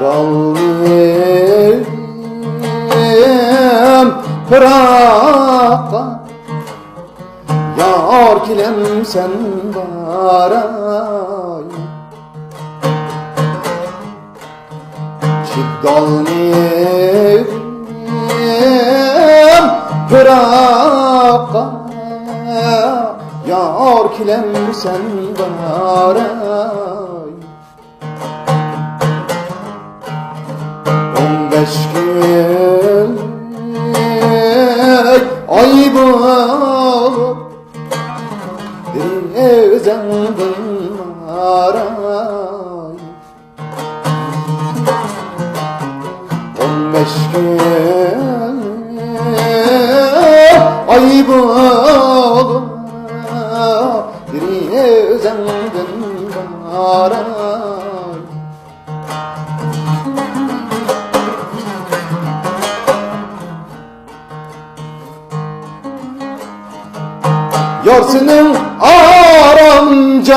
Dalmayayım Pırak'a, yar kilem sen baray. Dalmayayım Pırak'a, yar kilem sen baray. 15 gün ay bulup bir özendin aray. 15 gün ay bulup bir özendin aray. Yar senin aramcayım,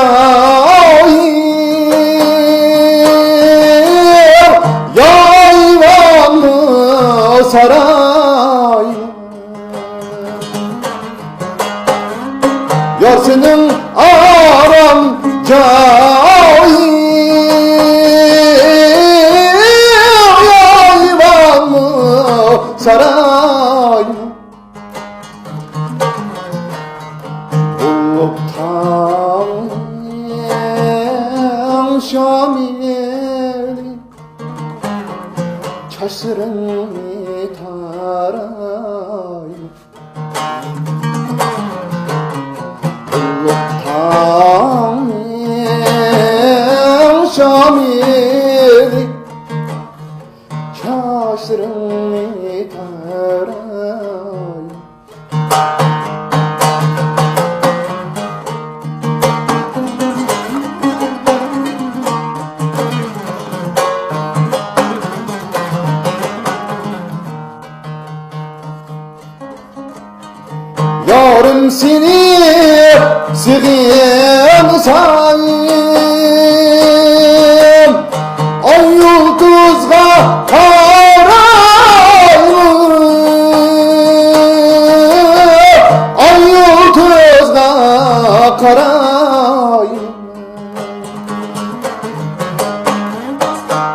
yayvanlı saray. Yar senin aramcayım, yayvanlı saray. Buluttan şamili çaşırın taray. Buluttan şamili çaşırın taray. Yarım seni sığınsayım, ay yıldızga karayım, ay yıldızga karayım.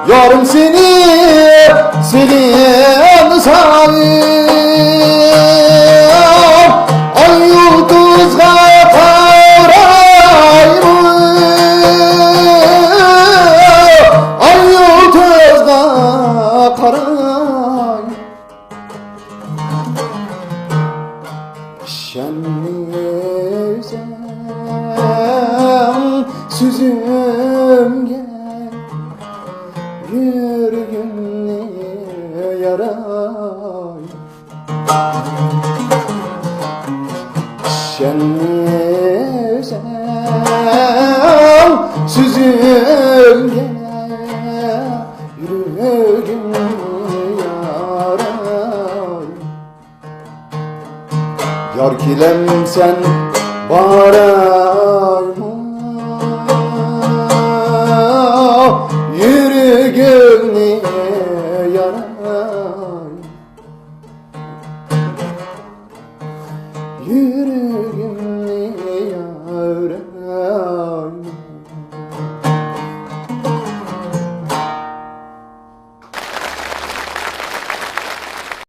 Yarım seni sığınsayım, şenliysen süzümge yüreğimni yaray. Şenliysen süzümge yüreğimni yaray. Yar kilem sen baray.